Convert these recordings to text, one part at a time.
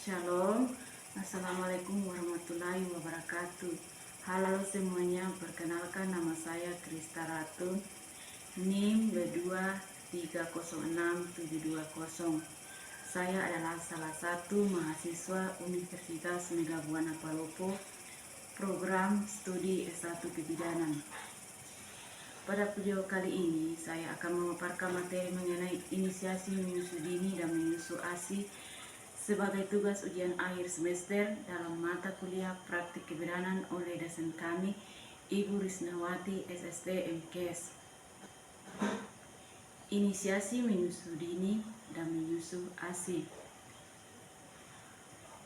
Shalom, Assalamualaikum warahmatullahi wabarakatuh. Halo semuanya, perkenalkan nama saya Krista Ratu, NIM B2306720. Saya adalah salah satu mahasiswa Universitas Mega Buana Palopo, program studi S1 Kebidanan. Pada video kali ini, saya akan memaparkan materi mengenai inisiasi menyusu dini dan menyusu ASI sebagai tugas ujian akhir semester dalam mata kuliah praktik kebidanan oleh dosen kami, Ibu Risnawati, SST MKes. Inisiasi menyusu dini dan menyusu ASI.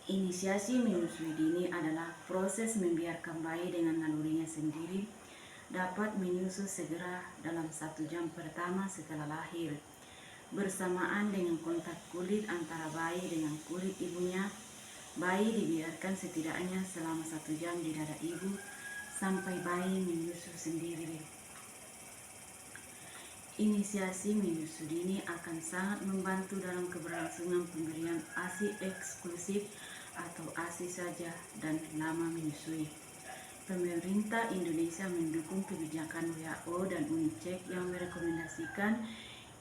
Inisiasi menyusui dini adalah proses membiarkan bayi dengan nalurinya sendiri dapat menyusu segera dalam 1 jam pertama setelah lahir, bersamaan dengan kontak kulit antara bayi dengan kulit ibunya. Bayi dibiarkan setidaknya selama 1 jam di dada ibu sampai bayi menyusu sendiri. Inisiasi menyusu dini akan sangat membantu dalam keberlangsungan pemberian ASI eksklusif atau ASI saja dan lama menyusui. Pemerintah Indonesia mendukung kebijakan WHO dan UNICEF yang merekomendasikan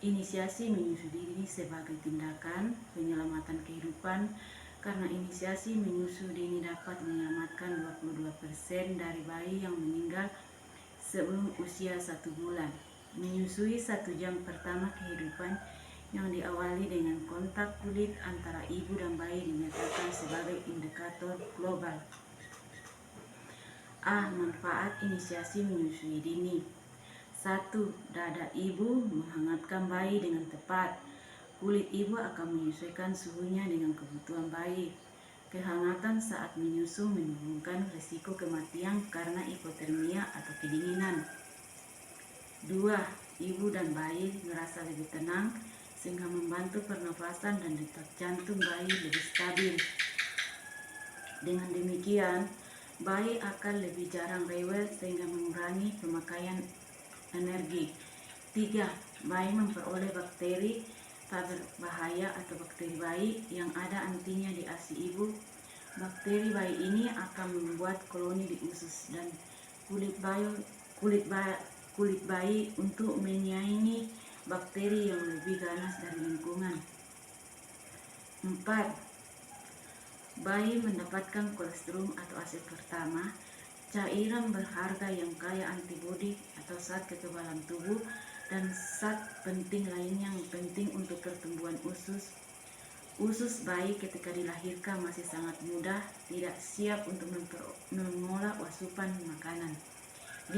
inisiasi menyusu dini sebagai tindakan penyelamatan kehidupan, karena inisiasi menyusu dini dapat menyelamatkan 22% dari bayi yang meninggal sebelum usia 1 bulan. Menyusui 1 jam pertama kehidupan yang diawali dengan kontak kulit antara ibu dan bayi dinyatakan sebagai indikator global. Manfaat inisiasi menyusui dini. 1. Dada ibu menghangatkan bayi dengan tepat. Kulit ibu akan menyesuaikan suhunya dengan kebutuhan bayi. Kehangatan saat menyusu menurunkan risiko kematian karena hipotermia atau kedinginan. 2. Ibu dan bayi merasa lebih tenang sehingga membantu pernafasan dan detak jantung bayi lebih stabil. Dengan demikian, bayi akan lebih jarang rewel sehingga mengurangi pemakaian energi. 3. Bayi memperoleh bakteri tak berbahaya atau bakteri bayi yang ada antinya di ASI ibu. Bakteri bayi ini akan membuat koloni di usus dan kulit bayi untuk menyaingi bakteri yang lebih ganas dari lingkungan. 4. Bayi mendapatkan kolostrum atau ASI pertama, cairan berharga yang kaya antibodi atau zat kekebalan tubuh dan zat penting lainnya yang penting untuk pertumbuhan usus. Usus bayi ketika dilahirkan masih sangat muda, tidak siap untuk mengolah asupan makanan. 5.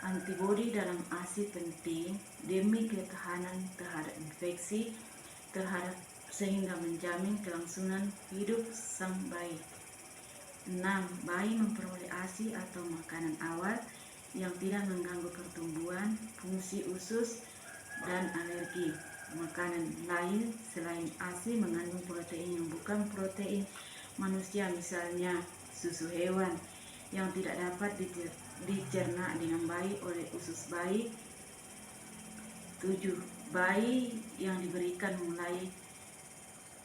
Antibodi dalam ASI penting demi ketahanan terhadap infeksi sehingga menjamin kelangsungan hidup sang bayi. 6. Bayi memperoleh ASI atau makanan awal yang tidak mengganggu pertumbuhan, fungsi usus, dan alergi. Makanan lain selain ASI mengandung protein yang bukan protein manusia, misalnya susu hewan yang tidak dapat dicerna dengan baik oleh usus bayi. 7. Bayi yang diberikan mulai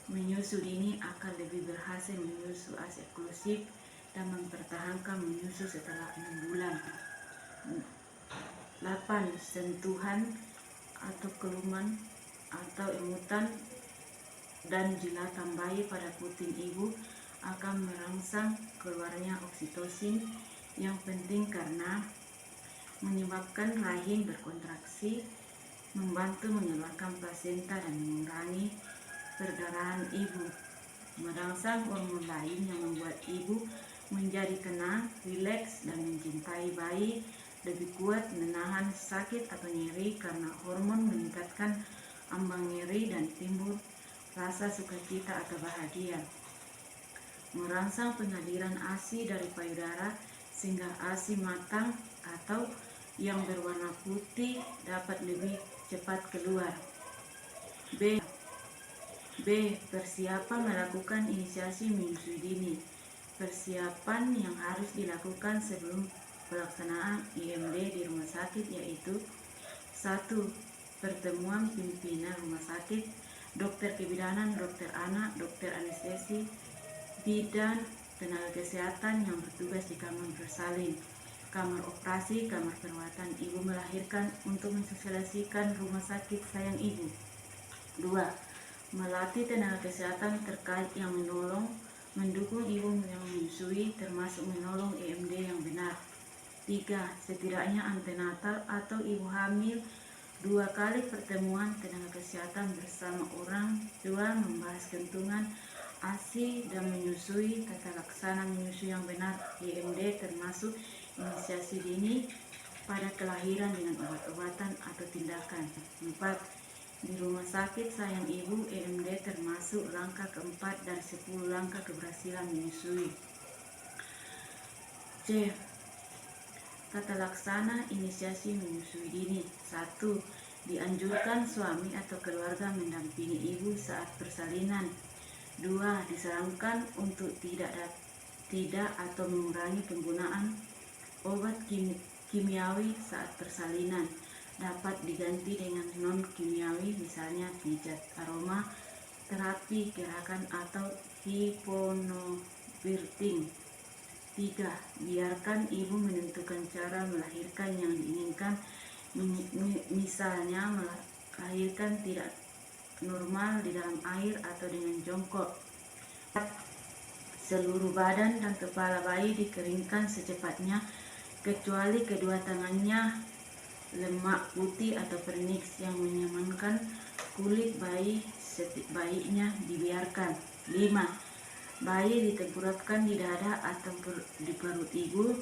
menyusu dini akan lebih berhasil menyusu ASI eksklusif dan mempertahankan menyusu setelah 6 bulan. 8. Sentuhan atau keluman atau emutan dan jilatan bayi pada puting ibu akan merangsang keluarnya oksitosin yang penting karena menyebabkan rahim berkontraksi, membantu mengeluarkan plasenta dan mengurangi perdarahan ibu, merangsang hormon lain yang membuat ibu menjadi tenang, rileks, dan mencintai bayi, lebih kuat menahan sakit atau nyeri karena hormon meningkatkan ambang nyeri dan timbul rasa sukacita atau bahagia, merangsang pengaliran ASI dari payudara sehingga ASI matang atau yang berwarna putih dapat lebih cepat keluar. B. Persiapan melakukan inisiasi menyusui dini. Persiapan yang harus dilakukan sebelum pelaksanaan IMD di rumah sakit yaitu 1. Pertemuan pimpinan rumah sakit dokter kebidanan, dokter anak, dokter anestesi, bidan, tenaga kesehatan yang bertugas di kamar bersalin, kamar operasi, kamar perawatan ibu melahirkan untuk mensosialisasikan rumah sakit sayang ibu. 2. Melatih tenaga kesehatan terkait yang mendukung ibu yang menyusui, termasuk menolong EMD yang benar. 3. Setidaknya antenatal atau ibu hamil 2 kali pertemuan tenaga kesehatan bersama orang tua membahas gantungan ASI dan menyusui, tata laksana menyusui yang benar, EMD, termasuk inisiasi dini pada kelahiran dengan obat-obatan atau tindakan. 4. Di rumah sakit sayang ibu, EMD termasuk langkah keempat dari 10 langkah keberhasilan menyusui. C. Tata laksana inisiasi menyusui dini. 1. Dianjurkan suami atau keluarga mendampingi ibu saat persalinan. 2. Disarankan untuk tidak atau mengurangi penggunaan obat kimiawi saat persalinan. Dapat diganti dengan non-kimiawi, misalnya pijat, aroma, terapi gerakan atau hipnobirthing. 3. Biarkan ibu menentukan cara melahirkan yang diinginkan, misalnya melahirkan tidak normal di dalam air atau dengan jongkok. 4. Seluruh badan dan kepala bayi dikeringkan secepatnya, kecuali kedua tangannya. Lemak putih atau vernix yang menyamankan kulit bayi sebaiknya dibiarkan. 5. Bayi ditengkurapkan di dada atau di perut ibu.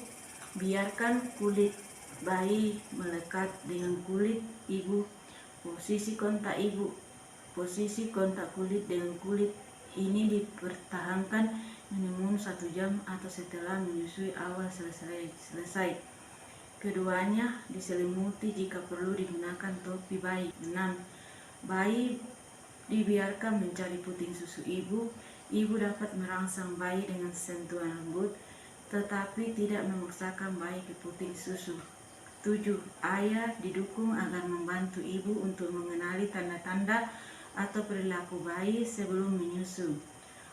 Biarkan kulit bayi melekat dengan kulit ibu. Posisi kontak kulit dengan kulit ini dipertahankan minimum 1 jam atau setelah menyusui awal selesai. Keduanya diselimuti, jika perlu digunakan topi bayi. 6. Bayi dibiarkan mencari puting susu ibu. Ibu dapat merangsang bayi dengan sentuhan lembut, tetapi tidak memaksakan bayi ke puting susu. 7. Ayah didukung agar membantu ibu untuk mengenali tanda-tanda atau perilaku bayi sebelum menyusu.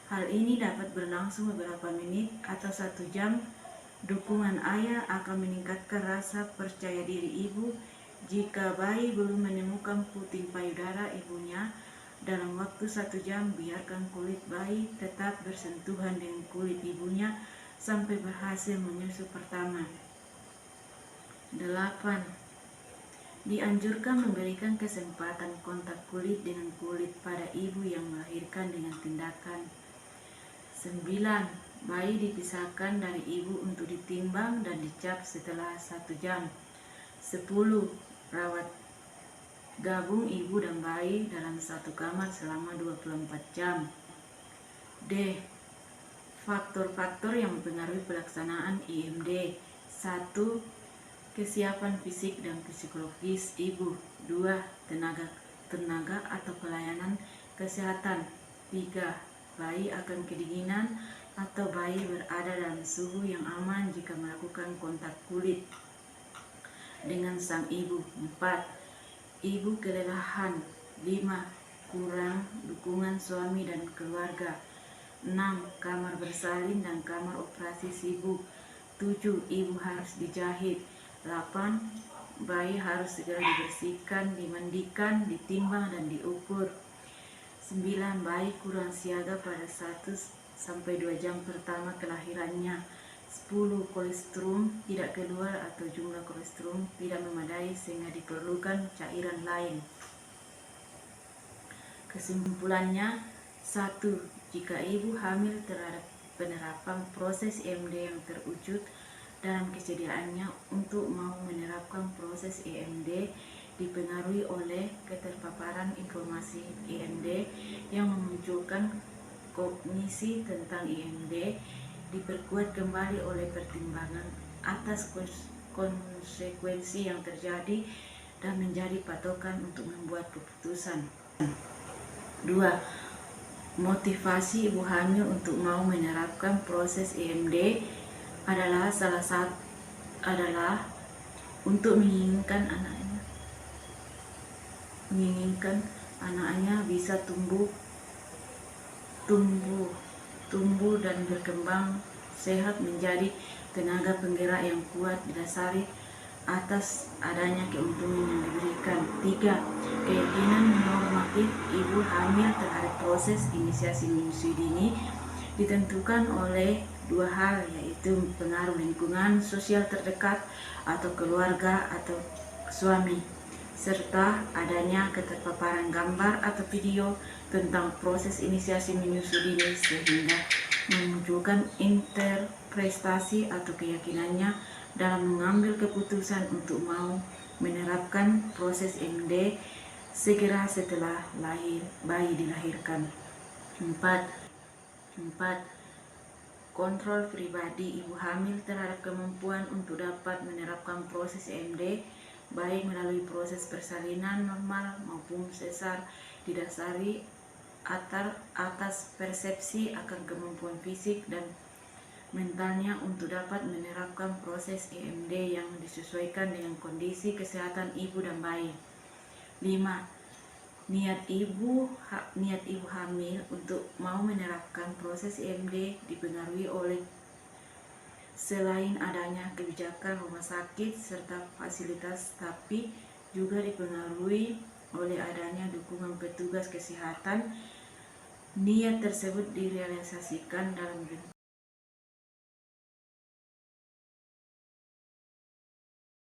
Hal ini dapat berlangsung beberapa menit atau 1 jam. Dukungan ayah akan meningkatkan rasa percaya diri ibu. Jika bayi belum menemukan puting payudara ibunya dalam waktu 1 jam, biarkan kulit bayi tetap bersentuhan dengan kulit ibunya sampai berhasil menyusu pertama. 8. Dianjurkan memberikan kesempatan kontak kulit dengan kulit pada ibu yang melahirkan dengan tindakan. 9. Bayi dipisahkan dari ibu untuk ditimbang dan dicap setelah 1 jam. 10. Rawat gabung ibu dan bayi dalam satu kamar selama 24 jam. D. Faktor-faktor yang mempengaruhi pelaksanaan IMD. 1. Kesiapan fisik dan psikologis ibu. 2. Tenaga atau pelayanan kesehatan. 3. Bayi akan kedinginan atau bayi berada dalam suhu yang aman jika melakukan kontak kulit dengan sang ibu. 4. Ibu kelelahan. 5. Kurang dukungan suami dan keluarga. 6. Kamar bersalin dan kamar operasi sibuk. 7. Ibu harus dijahit. 8. Bayi harus segera dibersihkan, dimandikan, ditimbang dan diukur. 9. Bayi kurang siaga pada 1-2 jam pertama kelahirannya. 10. Kolostrum tidak keluar atau jumlah kolostrum tidak memadai sehingga diperlukan cairan lain. Kesimpulannya, 1. Jika ibu hamil terhadap penerapan proses EMD yang terwujud dalam kesediaannya untuk mau menerapkan proses EMD dipengaruhi oleh keterpaparan informasi EMD yang memunculkan kognisi tentang EMD, diperkuat kembali oleh pertimbangan atas konsekuensi yang terjadi dan menjadi patokan untuk membuat keputusan. 2. Motivasi ibu hamil untuk mau menerapkan proses EMD adalah untuk menginginkan anaknya bisa tumbuh dan berkembang sehat menjadi tenaga penggerak yang kuat didasari atas adanya keuntungan yang diberikan. 3. Keyakinan normatif ibu hamil terhadap proses inisiasi menyusui dini ditentukan oleh dua hal, yaitu pengaruh lingkungan sosial terdekat atau keluarga atau suami, serta adanya keterpaparan gambar atau video tentang proses inisiasi menyusui dini sehingga memunculkan interpretasi atau keyakinannya dalam mengambil keputusan untuk mau menerapkan proses MD segera setelah bayi dilahirkan. 4. Kontrol pribadi ibu hamil terhadap kemampuan untuk dapat menerapkan proses MD baik melalui proses persalinan normal maupun sesar didasari atas persepsi akan kemampuan fisik dan mentalnya untuk dapat menerapkan proses EMD yang disesuaikan dengan kondisi kesehatan ibu dan bayi. 5. Niat ibu hamil untuk mau menerapkan proses EMD dipengaruhi oleh selain adanya kebijakan rumah sakit serta fasilitas, tapi juga dipengaruhi oleh adanya dukungan petugas kesehatan. Niat tersebut direalisasikan dalam bentuk